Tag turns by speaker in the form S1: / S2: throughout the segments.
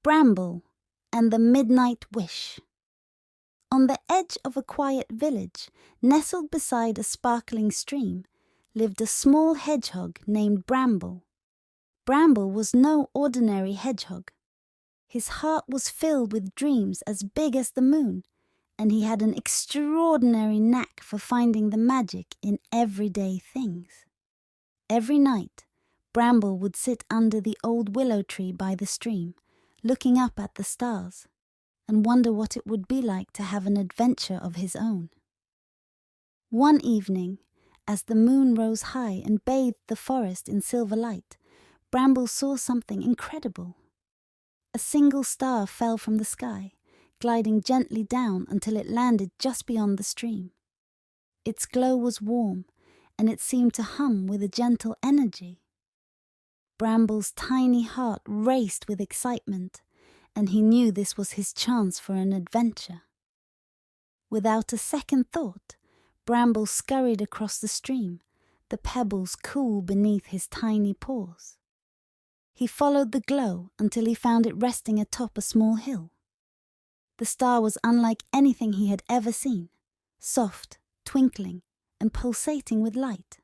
S1: Bramble and the Midnight Wish. On the edge of a quiet village, nestled beside a sparkling stream, lived a small hedgehog named Bramble. Bramble was no ordinary hedgehog. His heart was filled with dreams as big as the moon, and he had an extraordinary knack for finding the magic in everyday things. Every night, Bramble would sit under the old willow tree by the stream, looking up at the stars, and wonder what it would be like to have an adventure of his own. One evening, as the moon rose high and bathed the forest in silver light, Bramble saw something incredible. A single star fell from the sky, gliding gently down until it landed just beyond the stream. Its glow was warm, and it seemed to hum with a gentle energy. Bramble's tiny heart raced with excitement, and he knew this was his chance for an adventure. Without a second thought, Bramble scurried across the stream, the pebbles cool beneath his tiny paws. He followed the glow until he found it resting atop a small hill. The star was unlike anything he had ever seen, soft, twinkling, and pulsating with light.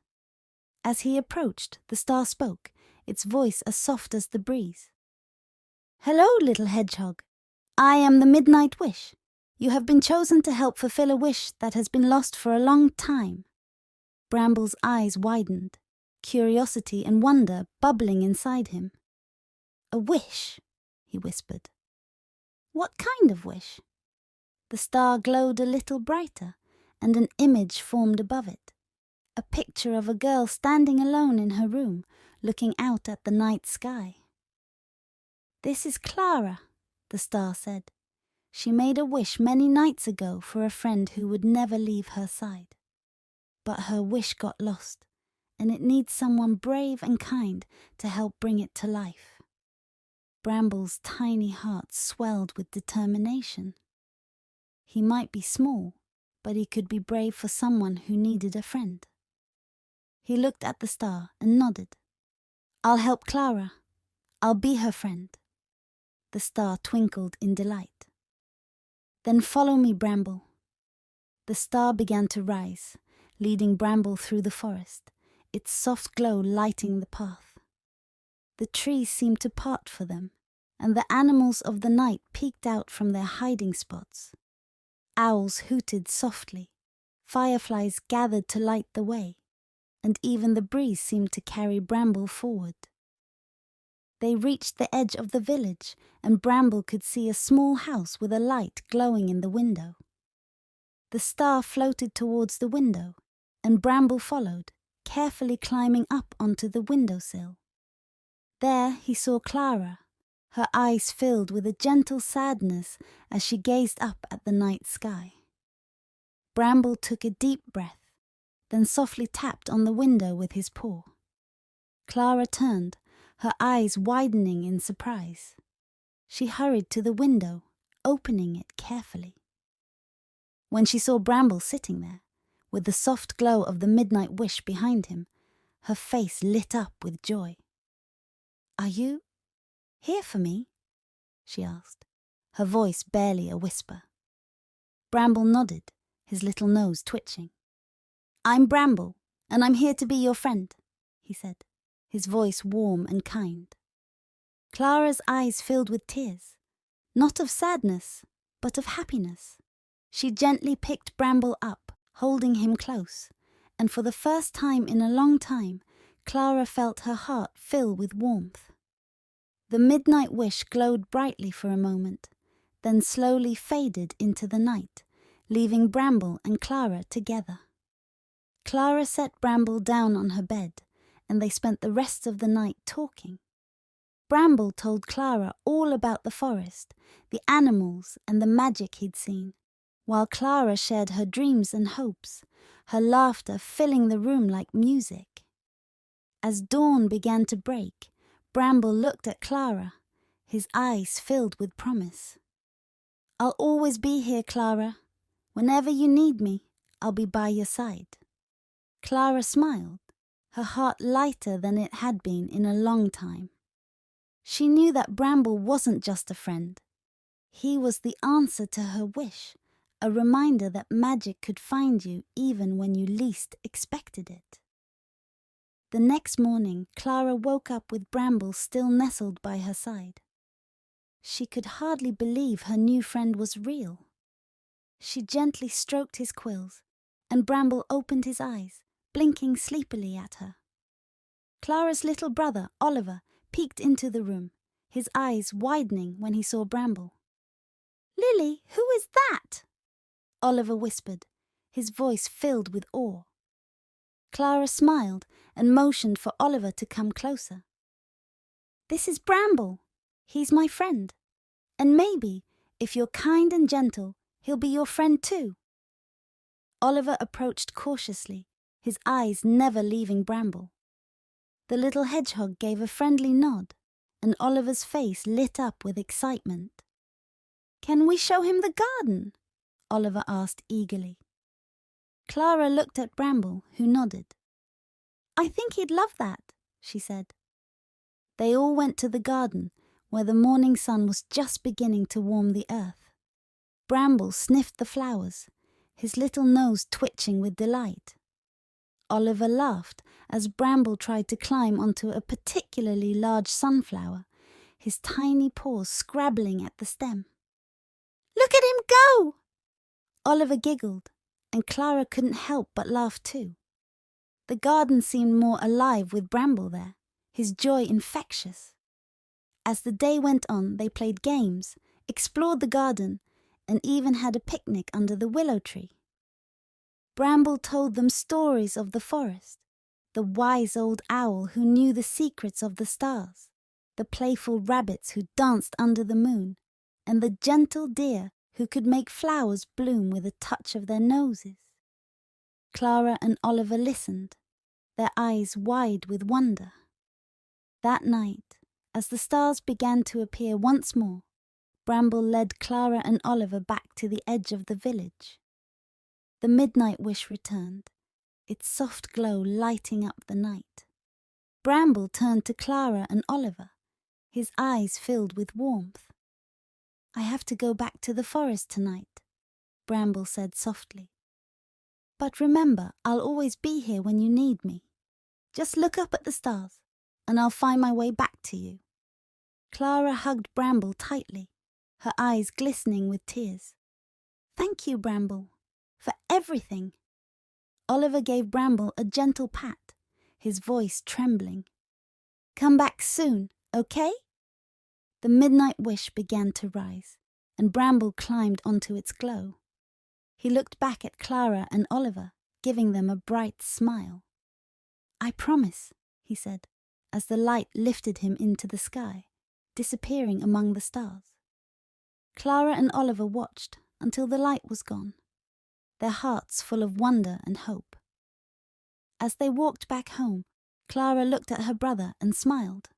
S1: As he approached, the star spoke, its voice as soft as the breeze. "Hello, little hedgehog. I am the Midnight Wish. You have been chosen to help fulfill a wish that has been lost for a long time." Bramble's eyes widened, curiosity and wonder bubbling inside him. "A wish," he whispered. "What kind of wish?" The star glowed a little brighter, and an image formed above it. A picture of a girl standing alone in her room, looking out at the night sky. "This is Clara," the star said. "She made a wish many nights ago for a friend who would never leave her side. But her wish got lost, and it needs someone brave and kind to help bring it to life." Bramble's tiny heart swelled with determination. He might be small, but he could be brave for someone who needed a friend. He looked at the star and nodded. "I'll help Clara. I'll be her friend." The star twinkled in delight. "Then follow me, Bramble." The star began to rise, leading Bramble through the forest, its soft glow lighting the path. The trees seemed to part for them, and the animals of the night peeked out from their hiding spots. Owls hooted softly, fireflies gathered to light the way, and even the breeze seemed to carry Bramble forward. They reached the edge of the village, and Bramble could see a small house with a light glowing in the window. The star floated towards the window, and Bramble followed, carefully climbing up onto the windowsill. There he saw Clara, her eyes filled with a gentle sadness as she gazed up at the night sky. Bramble took a deep breath, then softly tapped on the window with his paw. Clara turned, her eyes widening in surprise. She hurried to the window, opening it carefully. When she saw Bramble sitting there, with the soft glow of the Midnight Wish behind him, her face lit up with joy. "Are you here for me?" she asked, her voice barely a whisper. Bramble nodded, his little nose twitching. "I'm Bramble, and I'm here to be your friend," he said, his voice warm and kind. Clara's eyes filled with tears, not of sadness, but of happiness. She gently picked Bramble up, holding him close, and for the first time in a long time, Clara felt her heart fill with warmth. The Midnight Wish glowed brightly for a moment, then slowly faded into the night, leaving Bramble and Clara together. Clara set Bramble down on her bed, and they spent the rest of the night talking. Bramble told Clara all about the forest, the animals, and the magic he'd seen, while Clara shared her dreams and hopes, her laughter filling the room like music. As dawn began to break, Bramble looked at Clara, his eyes filled with promise. "I'll always be here, Clara. Whenever you need me, I'll be by your side." Clara smiled, her heart lighter than it had been in a long time. She knew that Bramble wasn't just a friend. He was the answer to her wish, a reminder that magic could find you even when you least expected it. The next morning, Clara woke up with Bramble still nestled by her side. She could hardly believe her new friend was real. She gently stroked his quills, and Bramble opened his eyes, blinking sleepily at her. Clara's little brother, Oliver, peeked into the room, his eyes widening when he saw Bramble. "Lily, who is that?" Oliver whispered, his voice filled with awe. Clara smiled and motioned for Oliver to come closer. "This is Bramble. He's my friend. And maybe, if you're kind and gentle, he'll be your friend too." Oliver approached cautiously, his eyes never leaving Bramble. The little hedgehog gave a friendly nod, and Oliver's face lit up with excitement. "Can we show him the garden?" Oliver asked eagerly. Clara looked at Bramble, who nodded. "I think he'd love that," she said. They all went to the garden, where the morning sun was just beginning to warm the earth. Bramble sniffed the flowers, his little nose twitching with delight. Oliver laughed as Bramble tried to climb onto a particularly large sunflower, his tiny paws scrabbling at the stem. "Look at him go!" Oliver giggled, and Clara couldn't help but laugh too. The garden seemed more alive with Bramble there, his joy infectious. As the day went on, they played games, explored the garden, and even had a picnic under the willow tree. Bramble told them stories of the forest, the wise old owl who knew the secrets of the stars, the playful rabbits who danced under the moon, and the gentle deer who could make flowers bloom with a touch of their noses. Clara and Oliver listened, their eyes wide with wonder. That night, as the stars began to appear once more, Bramble led Clara and Oliver back to the edge of the village. The midnight wish returned, its soft glow lighting up the night. Bramble turned to Clara and Oliver, his eyes filled with warmth. "I have to go back to the forest tonight," Bramble said softly. "But remember, I'll always be here when you need me. Just look up at the stars, and I'll find my way back to you." Clara hugged Bramble tightly, her eyes glistening with tears. "Thank you, Bramble, for everything." Oliver gave Bramble a gentle pat, his voice trembling. "Come back soon, okay?" The midnight wish began to rise, and Bramble climbed onto its glow. He looked back at Clara and Oliver, giving them a bright smile. "I promise," he said, as the light lifted him into the sky, disappearing among the stars. Clara and Oliver watched until the light was gone, their hearts full of wonder and hope. As they walked back home, Clara looked at her brother and smiled.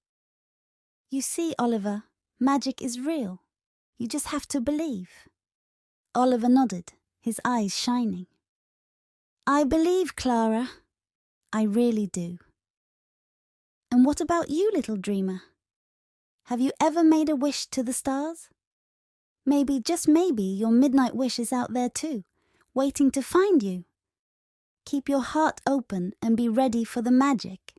S1: "You see, Oliver, magic is real. You just have to believe." Oliver nodded, his eyes shining. "I believe, Clara. I really do." And what about you, little dreamer? Have you ever made a wish to the stars? Maybe, just maybe, your midnight wish is out there too, waiting to find you. Keep your heart open and be ready for the magic.